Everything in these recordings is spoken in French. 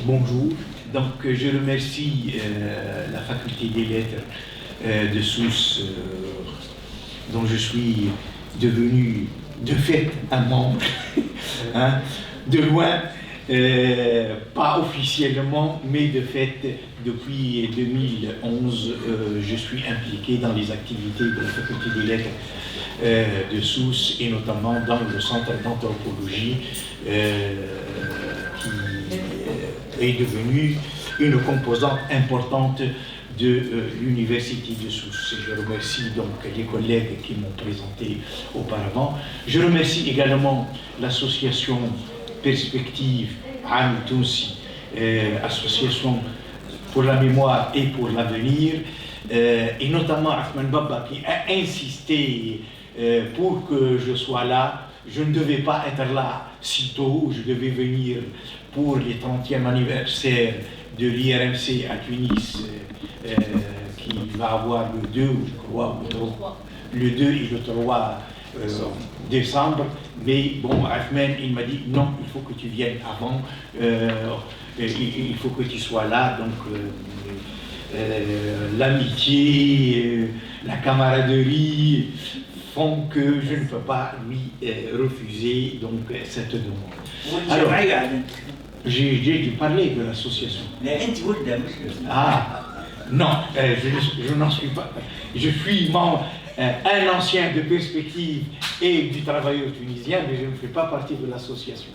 Bonjour. Donc, je remercie la faculté des lettres de Sousse, dont je suis devenu de fait un membre, hein, de loin, pas officiellement, mais de fait, depuis 2011, je suis impliqué dans les activités de la faculté des lettres de Sousse, et notamment dans le centre d'anthropologie, qui est devenu une composante importante de l'université de Sousse. Je remercie donc les collègues qui m'ont présenté auparavant. Je remercie également l'association Perspective Aam Tounsi, association pour la mémoire et pour l'avenir, et notamment Ahmed Baba qui a insisté pour que je sois là. Je ne devais pas être là si tôt, je devais venir pour les 30e anniversaire de l'IRMC à Tunis, qui va avoir le 2, je crois, le 2 et le 3 décembre. Mais bon, Ahmed, il m'a dit non, il faut que tu viennes avant, il faut que tu sois là. Donc, l'amitié, la camaraderie font que je ne peux pas lui refuser donc cette demande. Alors, j'ai dû parler de l'association. Ah, non, je n'en suis pas. Je suis membre, un ancien de Perspective et du Travailleur tunisien, mais je ne fais pas partie de l'association.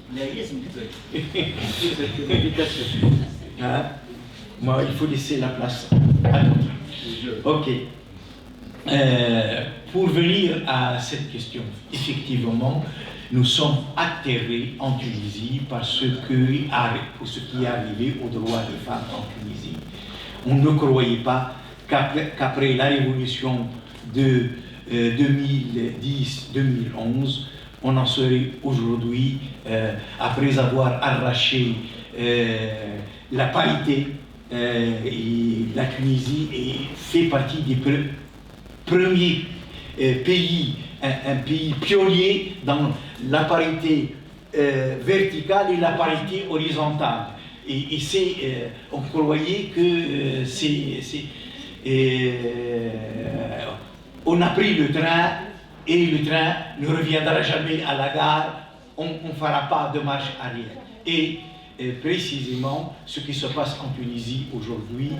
Hein? Moi, il faut laisser la place à d'autres. Ok. Pour venir à cette question, effectivement, nous sommes atterrés en Tunisie par ce qui est arrivé aux droits des femmes en Tunisie. On ne croyait pas qu'après la révolution de 2010-2011, on en serait aujourd'hui, après avoir arraché la parité, et la Tunisie fait partie des premiers pays, un pays pionnier dans la parité verticale et la parité horizontale. Et on croyait que on a pris le train et le train ne reviendra jamais à la gare, on ne fera pas de marche arrière. Et précisément, ce qui se passe en Tunisie aujourd'hui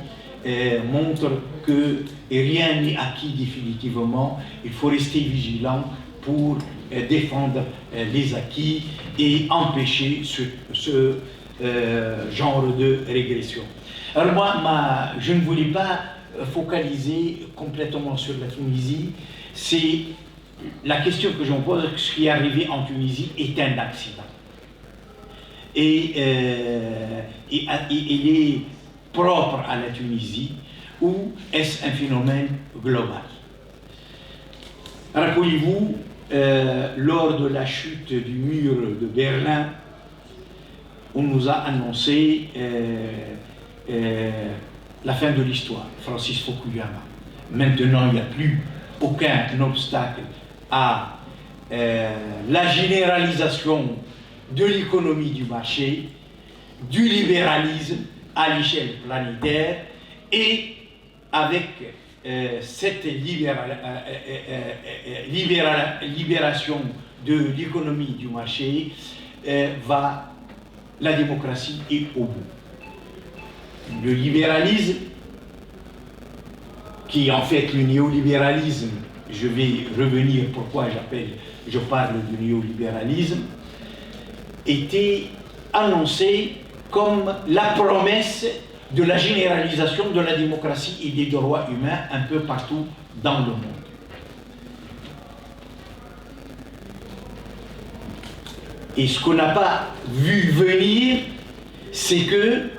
montre que rien n'est acquis définitivement. Il faut rester vigilant pour défendre les acquis et empêcher ce genre de régression. Alors moi, je ne voulais pas focaliser complètement sur la Tunisie. C'est la question que je me pose: ce qui est arrivé en Tunisie est un accident. Et il est propre à la Tunisie, ou est-ce un phénomène global? Rappelez-vous, lors de la chute du mur de Berlin, on nous a annoncé la fin de l'histoire, Francis Fukuyama. Maintenant, il n'y a plus aucun obstacle à la généralisation de l'économie du marché, du libéralisme à l'échelle planétaire, et avec cette libération de l'économie du marché, la démocratie est au bout. Le libéralisme, qui est en fait le néolibéralisme, je vais revenir pourquoi je parle du néolibéralisme, était annoncé comme la promesse de la généralisation de la démocratie et des droits humains un peu partout dans le monde. Et ce qu'on n'a pas vu venir, c'est que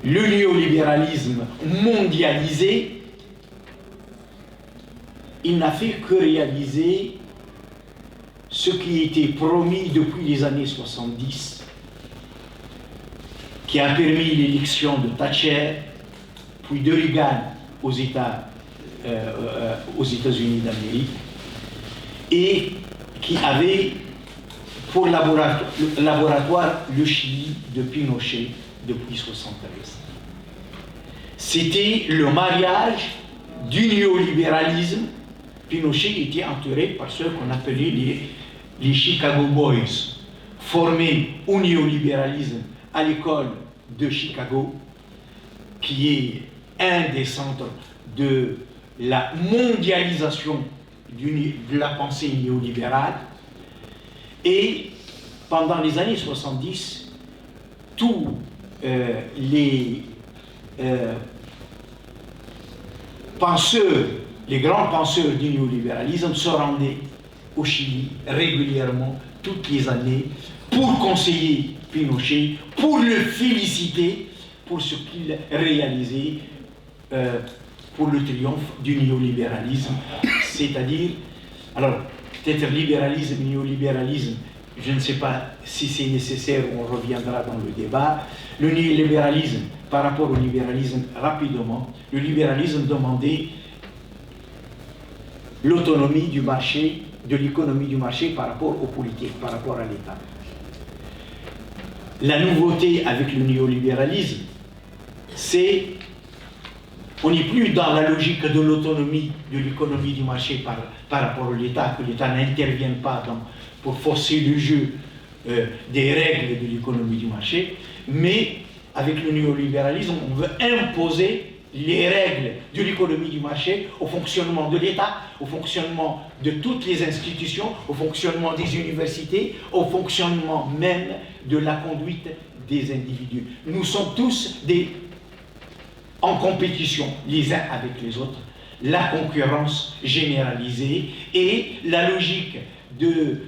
le néolibéralisme mondialisé, il n'a fait que réaliser ce qui était promis depuis les années 70, qui a permis l'élection de Thatcher, puis de Reagan aux États-Unis d'Amérique, et qui avait pour le laboratoire Le Chili de Pinochet depuis 1973. C'était le mariage du néolibéralisme. Pinochet était entouré par ceux qu'on appelait les Chicago Boys, formés au néolibéralisme à l'école de Chicago, qui est un des centres de la mondialisation de la pensée néolibérale. Et pendant les années 70, tous les penseurs, les grands penseurs du néolibéralisme se rendaient au Chili régulièrement, toutes les années, pour conseiller Pinochet, pour le féliciter pour ce qu'il réalisait pour le triomphe du néolibéralisme. C'est-à-dire, alors, peut-être libéralisme, néolibéralisme, je ne sais pas si c'est nécessaire, on reviendra dans le débat. Le néolibéralisme, par rapport au libéralisme, rapidement, le libéralisme demandait l'autonomie du marché, de l'économie du marché par rapport aux politiques, par rapport à l'État. La nouveauté avec le néolibéralisme, c'est on n'est plus dans la logique de l'autonomie de l'économie du marché par rapport à l'État, que l'État n'intervienne pas pour forcer le jeu des règles de l'économie du marché, mais avec le néolibéralisme, on veut imposer les règles de l'économie du marché au fonctionnement de l'État, au fonctionnement de toutes les institutions, au fonctionnement des universités, au fonctionnement même de la conduite des individus. Nous sommes tous en compétition les uns avec les autres, la concurrence généralisée et la logique de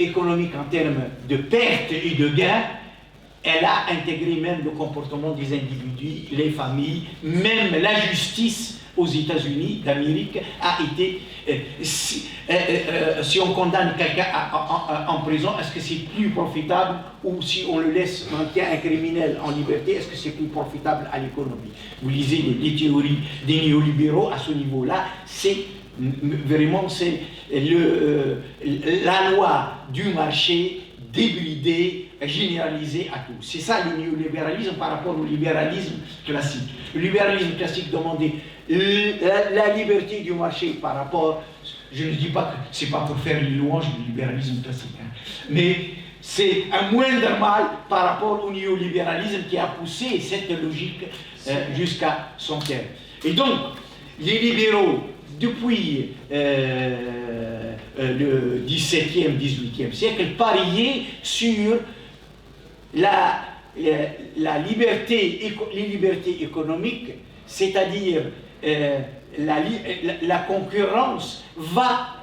économique en termes de perte et de gain, elle a intégré même le comportement des individus, les familles, même la justice aux États-Unis d'Amérique a été... si on condamne quelqu'un en prison, est-ce que c'est plus profitable, ou si on le laisse maintient un criminel en liberté, est-ce que c'est plus profitable à l'économie? Vous lisez les théories des néolibéraux à ce niveau-là, c'est vraiment la loi du marché débridée, généralisée à tous. C'est ça le néolibéralisme par rapport au libéralisme classique. Le libéralisme classique demandait la liberté du marché par rapport, je ne dis pas que c'est pas pour faire les louanges du libéralisme classique, hein, mais c'est un moindre mal par rapport au néolibéralisme qui a poussé cette logique jusqu'à son terme. Et donc, les libéraux, depuis le XVIIe, XVIIIe siècle, pariaient sur les libertés économiques, c'est-à-dire la concurrence va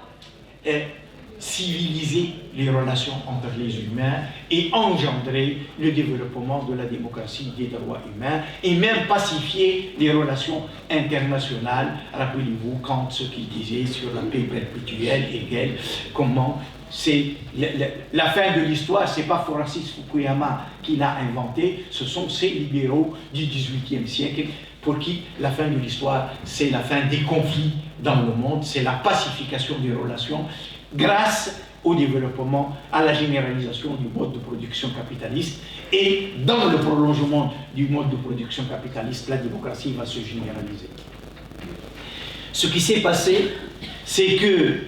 civiliser les relations entre les humains et engendrer le développement de la démocratie, des droits humains et même pacifier les relations internationales. Rappelez-vous Kant, ce qu'il disait sur la paix perpétuelle, Hegel, comment c'est la fin de l'histoire, c'est pas Francis Fukuyama qui l'a inventé, ce sont ces libéraux du XVIIIe siècle pour qui la fin de l'histoire, c'est la fin des conflits dans le monde, c'est la pacification des relations grâce au développement, à la généralisation du mode de production capitaliste. Et dans le prolongement du mode de production capitaliste, la démocratie va se généraliser. Ce qui s'est passé, c'est que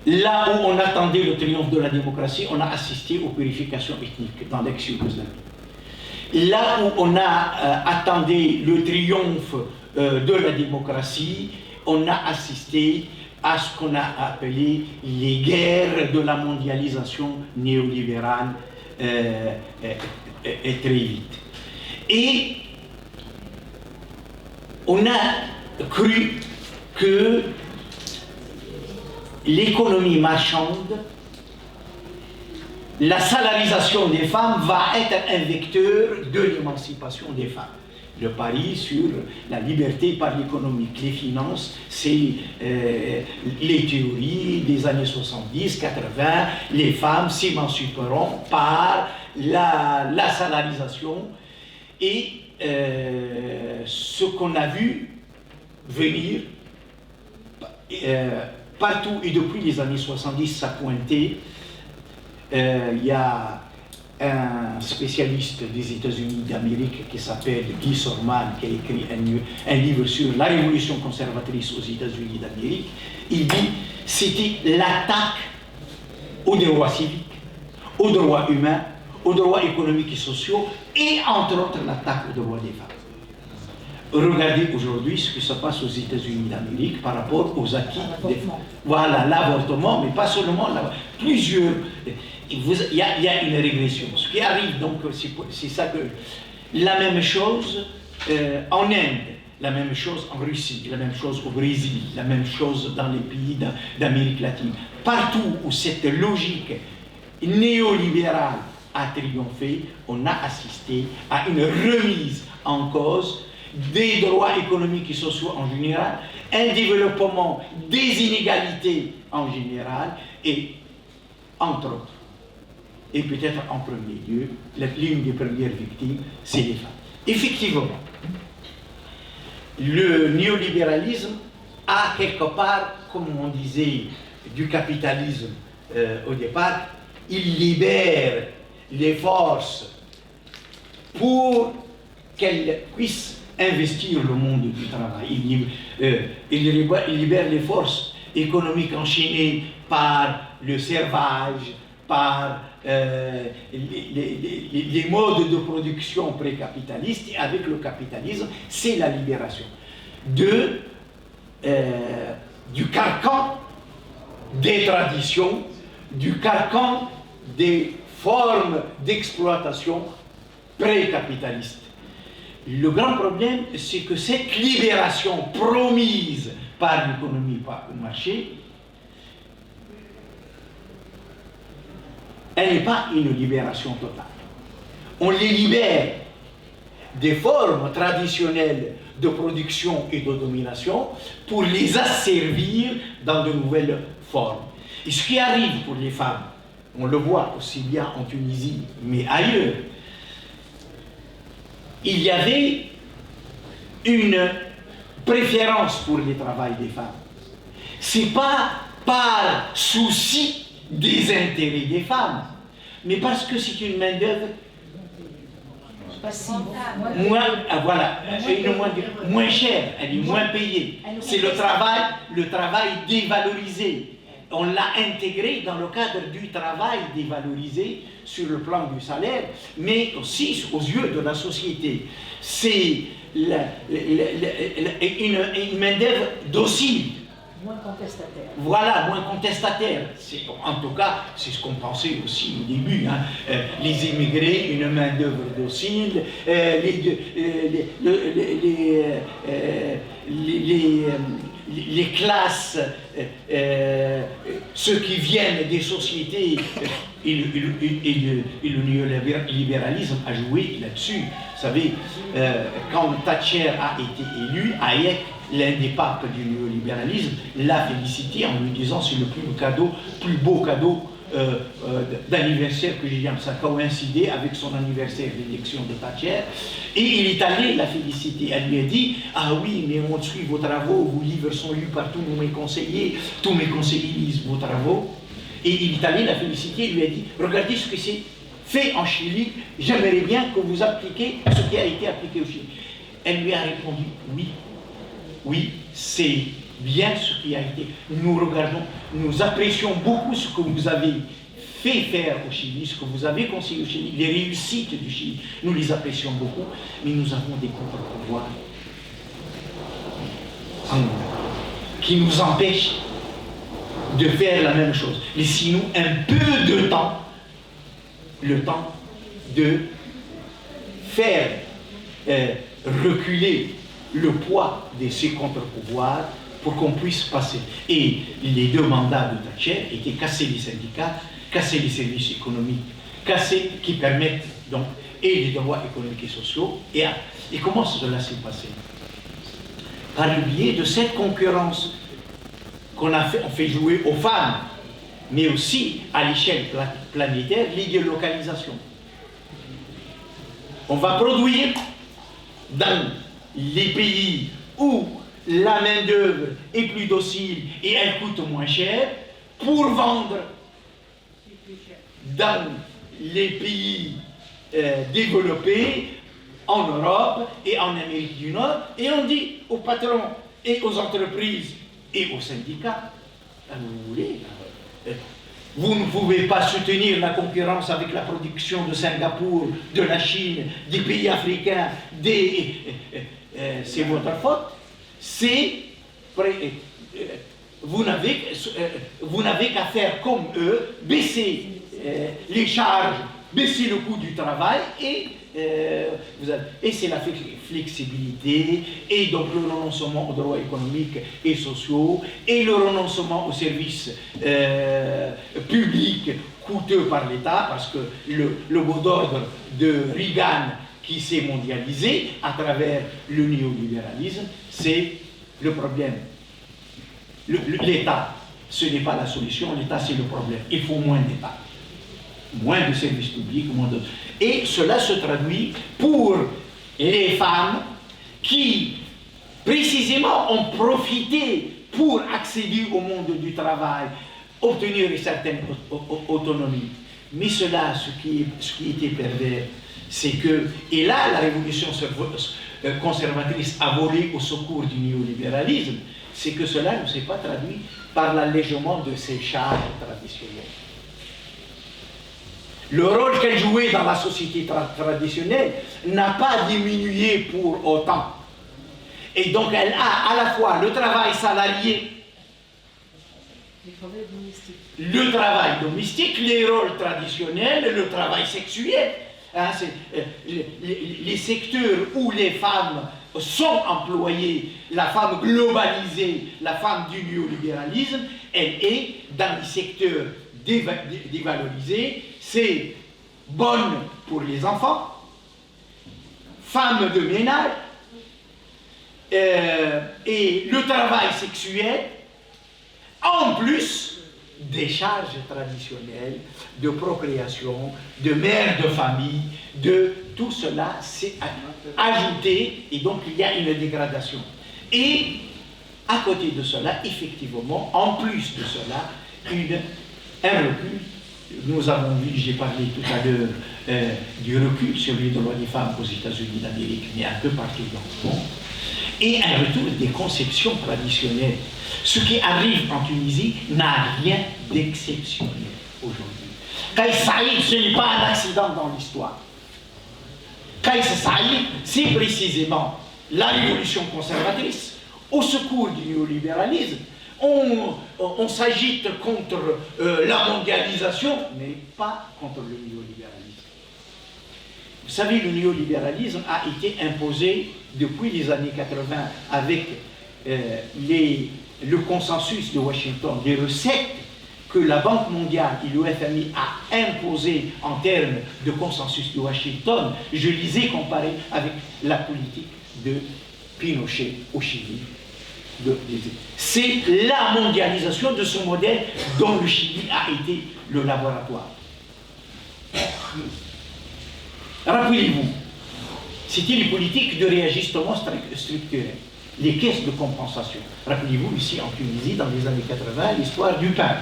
là où on attendait le triomphe de la démocratie, on a assisté aux purifications ethniques dans l'ex-Yougoslavie. Là où on a attendu le triomphe de la démocratie, on a assisté à ce qu'on a appelé les guerres de la mondialisation néolibérale très vite. Et on a cru que l'économie marchande, la salarisation des femmes va être un vecteur de l'émancipation des femmes. Le pari sur la liberté par l'économique, les finances, c'est les théories des années 70, 80, les femmes s'émanciperont par la salarisation. Et ce qu'on a vu venir partout, et depuis les années 70, ça pointait. Il y a un spécialiste des États-Unis d'Amérique qui s'appelle Guy Sorman, qui a écrit un livre sur la révolution conservatrice aux États-Unis d'Amérique. Il dit c'était l'attaque aux droits civiques, aux droits humains, aux droits économiques et sociaux, et entre autres l'attaque aux droits des femmes. Regardez aujourd'hui ce qui se passe aux États-Unis d'Amérique par rapport aux acquis des femmes. Voilà, l'avortement, mais pas seulement l'avortement. Plusieurs. Il y a une régression. Ce qui arrive, donc, c'est ça que. La même chose en Inde, la même chose en Russie, la même chose au Brésil, la même chose dans les pays d'Amérique latine. Partout où cette logique néolibérale a triomphé, on a assisté à une remise en cause des droits économiques et sociaux en général, un développement des inégalités en général, et entre autres, et peut-être en premier lieu, l'une des premières victimes, c'est les femmes. Effectivement, le néolibéralisme a quelque part, comme on disait, du capitalisme au départ, il libère les forces pour qu'elles puissent investir le monde du travail. Il libère les forces économiques enchaînées par le servage, par les modes de production pré-capitalistes, et avec le capitalisme, c'est la libération du carcan des traditions, du carcan des formes d'exploitation pré-capitalistes. Le grand problème, c'est que cette libération promise par l'économie, par le marché, elle n'est pas une libération totale. On les libère des formes traditionnelles de production et de domination pour les asservir dans de nouvelles formes. Et ce qui arrive pour les femmes, on le voit aussi bien en Tunisie, mais ailleurs, il y avait une préférence pour le travail des femmes. Ce n'est pas par souci des intérêts des femmes, mais parce que c'est une main-d'œuvre moins chère, elle est moins payée. C'est le travail dévalorisé. On l'a intégré dans le cadre du travail dévalorisé sur le plan du salaire, mais aussi aux yeux de la société. C'est une main-d'œuvre docile. Moins contestataire. Voilà, moins contestataire. En tout cas, c'est ce qu'on pensait aussi au début. Hein. Les immigrés, une main-d'œuvre docile, les classes, ceux qui viennent des sociétés, et le néolibéralisme a joué là-dessus. Vous savez, quand Thatcher a été élu, Hayek, l'un des papes du néolibéralisme, l'a félicité en lui disant c'est le plus beau cadeau d'anniversaire que j'ai eu. Ça a coïncidé avec son anniversaire d'élection de Thatcher, et il est allé la féliciter. Elle lui a dit ah oui, mais on suit vos travaux, vos livres sont lus par tous mes conseillers lisent vos travaux. Et il est allé la féliciter, il lui a dit regardez ce que c'est fait en Chili, j'aimerais bien que vous appliquiez ce qui a été appliqué au Chili. Elle lui a répondu oui, c'est bien ce qui a été. Nous regardons, nous apprécions beaucoup ce que vous avez fait faire au Chili, ce que vous avez conseillé au Chili, les réussites du Chili. Nous les apprécions beaucoup, mais nous avons des contre-pouvoirs qui nous empêchent de faire la même chose. Laissez-nous un peu de temps, le temps de faire reculer le poids de ces contre-pouvoirs pour qu'on puisse passer. Et les deux mandats de Thatcher étaient casser les syndicats, casser les services économiques, qui permettent donc et les droits économiques et sociaux. Et comment cela s'est passé? Par le biais de cette concurrence on fait jouer aux femmes, mais aussi à l'échelle planétaire, l'idélocalisation. On va produire dans les pays où la main-d'œuvre est plus docile et elle coûte moins cher, pour vendre dans les pays développés, en Europe et en Amérique du Nord, et on dit aux patrons et aux entreprises et aux syndicats, vous voulez, vous ne pouvez pas soutenir la concurrence avec la production de Singapour, de la Chine, des pays africains, c'est votre faute. Vous n'avez qu'à faire comme eux, baisser les charges, baisser le coût du travail et c'est la flexibilité et donc le renoncement aux droits économiques et sociaux et le renoncement aux services publics coûteux par l'État parce que le mot d'ordre de Reagan qui s'est mondialisé à travers le néolibéralisme, c'est le problème. L'État, ce n'est pas la solution, l'État c'est le problème. Il faut moins d'État, moins de services publics, moins de... Et cela se traduit pour les femmes qui, précisément, ont profité pour accéder au monde du travail, obtenir une certaine autonomie. Mais cela, ce qui était pervers, c'est que, et là, la révolution conservatrice a volé au secours du néolibéralisme, c'est que cela ne s'est pas traduit par l'allègement de ces charges traditionnelles. Le rôle qu'elle jouait dans la société traditionnelle n'a pas diminué pour autant. Et donc elle a à la fois le travail salarié, le travail domestique, les rôles traditionnels, le travail sexuel. Hein, les secteurs où les femmes sont employées, la femme globalisée, la femme du néolibéralisme, elle est dans les secteurs dévalorisés. C'est bonne pour les enfants, femme de ménage, et le travail sexuel, en plus des charges traditionnelles de procréation, de mère de famille, de tout cela s'est ajouté et donc il y a une dégradation. Et à côté de cela, effectivement, en plus de cela, un recul. Nous avons vu, j'ai parlé tout à l'heure du recul sur les droits des femmes aux États-Unis d'Amérique, mais un peu partout dans le monde, et un retour des conceptions traditionnelles. Ce qui arrive en Tunisie n'a rien d'exceptionnel aujourd'hui. Kais Saïd, ce n'est pas un accident dans l'histoire. Kais Saïd, c'est précisément la révolution conservatrice au secours du néolibéralisme. On s'agite contre la mondialisation, mais pas contre le néolibéralisme. Vous savez, le néolibéralisme a été imposé depuis les années 80 avec le consensus de Washington, les recettes que la Banque mondiale et le FMI a imposées en termes de consensus de Washington, je les ai comparées avec la politique de Pinochet au Chili. C'est la mondialisation de ce modèle dont le Chili a été le laboratoire. Rappelez-vous, c'était les politiques de réajustement structurel, les caisses de compensation. Rappelez-vous ici en Tunisie, dans les années 80, l'histoire du pain,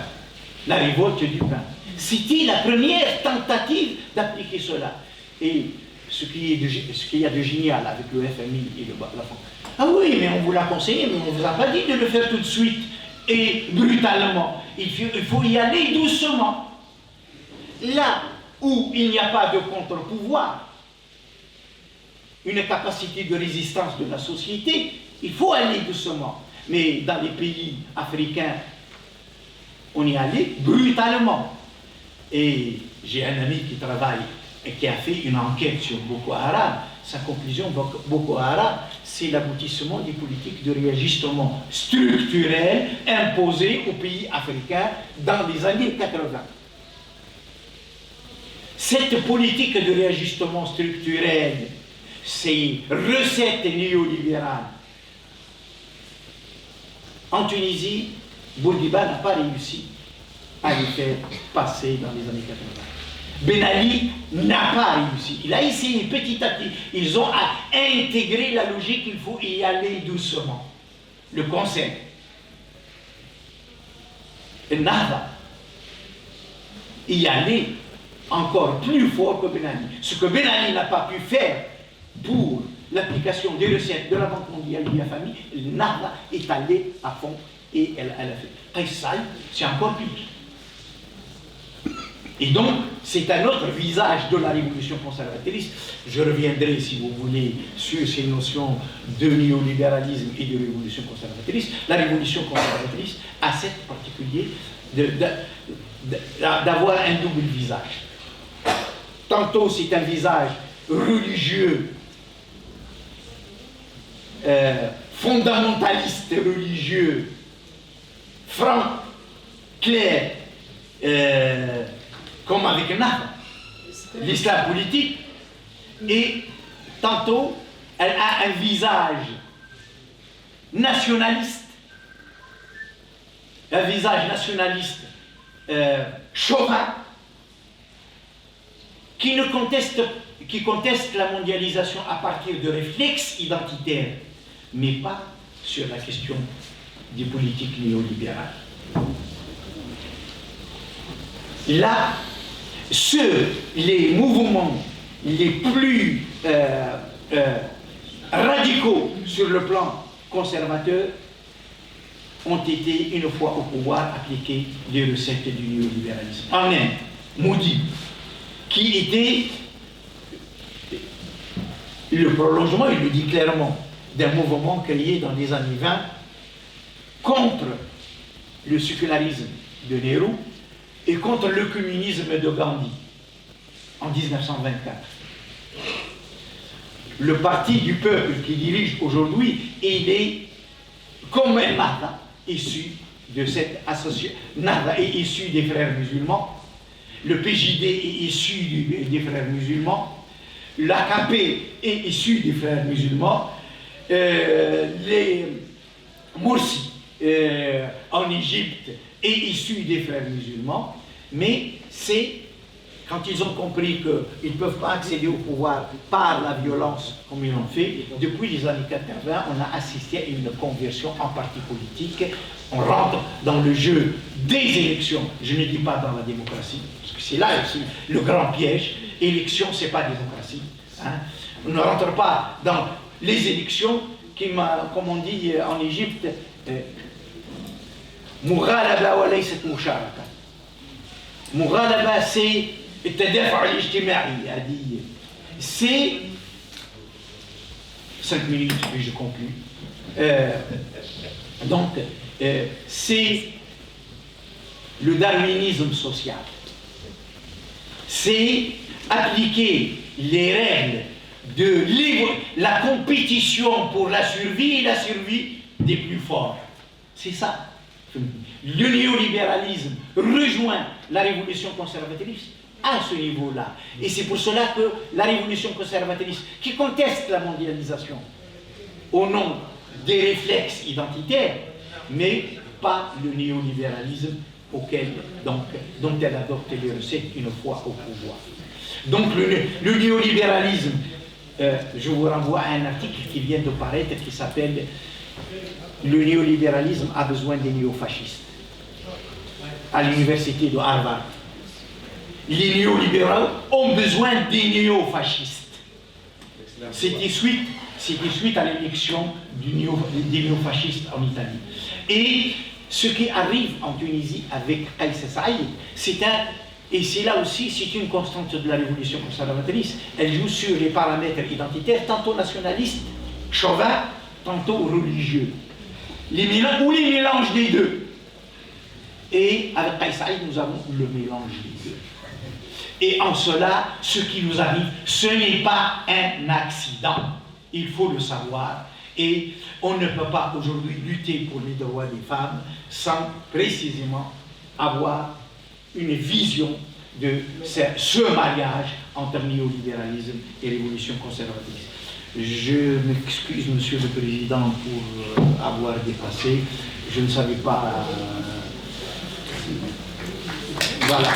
la révolte du pain. C'était la première tentative d'appliquer cela. Et ce qu'il y a de génial avec le FMI et la Banque. Ah oui, mais on vous l'a conseillé, mais on ne vous a pas dit de le faire tout de suite et brutalement. Il faut y aller doucement. Là où il n'y a pas de contre-pouvoir, une capacité de résistance de la société, il faut aller doucement. Mais dans les pays africains, on y allait brutalement. Et j'ai un ami qui travaille et qui a fait une enquête sur Boko Haram. Sa conclusion, Boko Haram, c'est l'aboutissement des politiques de réajustement structurel imposées aux pays africains dans les années 80. Cette politique de réajustement structurel, ces recettes néolibérales, en Tunisie, Bourguiba n'a pas réussi à les faire passer dans les années 80. Ben Ali n'a pas réussi. Il a essayé petit à petit. Ils ont intégré la logique qu'il faut y aller doucement. le Conseil, et Nahda, y aller encore plus fort que Ben Ali. Ce que Ben Ali n'a pas pu faire pour l'application des recettes de la Banque mondiale de la famille, Nahda est allée à fond et elle a fait. Qais Saïd, c'est encore plus. Et donc, c'est un autre visage de la révolution conservatrice. Je reviendrai, si vous voulez, sur ces notions de néolibéralisme et de révolution conservatrice. La révolution conservatrice a cette particulier d'avoir un double visage. Tantôt, c'est un visage religieux, fondamentaliste religieux, franc, clair, comme avec Nahda, l'islam politique, et tantôt elle a un visage nationaliste, chauvin, qui conteste la mondialisation à partir de réflexes identitaires, mais pas sur la question des politiques néolibérales. Là, les mouvements les plus radicaux sur le plan conservateur ont été, une fois au pouvoir, appliqués les recettes du néolibéralisme. En Inde, Modi, qui était le prolongement, il le dit clairement, d'un mouvement créé dans les années 20 contre le sécularisme de Nehru et contre le communisme de Gandhi en 1924. Le parti du peuple qui dirige aujourd'hui, il est comme un Nahda issu de cette association. Nahda est issu des frères musulmans, le PJD est issu des frères musulmans, l'AKP est issu des frères musulmans, les Morsi en Égypte est issu des frères musulmans, mais c'est quand ils ont compris qu'ils ne peuvent pas accéder au pouvoir par la violence comme ils l'ont fait, depuis les années 80, on a assisté à une conversion en parti politique. On rentre dans le jeu des élections, je ne dis pas dans la démocratie, parce que c'est là aussi le grand piège. Élection, ce n'est pas démocratie. Hein. On ne rentre pas dans les élections qui, comme on dit en Égypte, Mughalaba wa laysat musharaka. Mughalaba, c'est c'est 5 minutes, puis je conclue. Donc, c'est le darwinisme social. C'est appliquer les règles de la compétition pour la survie et la survie des plus forts. C'est ça. Le néolibéralisme rejoint la révolution conservatrice à ce niveau-là. Et c'est pour cela que la révolution conservatrice, qui conteste la mondialisation au nom des réflexes identitaires, mais pas le néolibéralisme dont elle adopte les recettes une fois au pouvoir. Donc le néolibéralisme, je vous renvoie à un article qui vient de paraître qui s'appelle « Le néolibéralisme a besoin des néofascistes » à l'université de Harvard. Les néolibéraux ont besoin des néofascistes. C'était suite à l'élection des néofascistes en Italie. Et ce qui arrive en Tunisie avec Qais Saïd, et c'est là aussi, c'est une constante de la révolution conservatrice, elle joue sur les paramètres identitaires, tantôt nationalistes, chauvins, tantôt religieux. Les mélanges des deux. Et avec Qais Saïd, nous avons le mélange des deux. Et en cela, ce qui nous arrive, ce n'est pas un accident. Il faut le savoir. Et on ne peut pas aujourd'hui lutter pour les droits des femmes sans précisément avoir une vision de ce mariage entre néolibéralisme et révolution conservatrice. Je m'excuse, Monsieur le Président, pour avoir dépassé. Je ne savais pas... Voilà.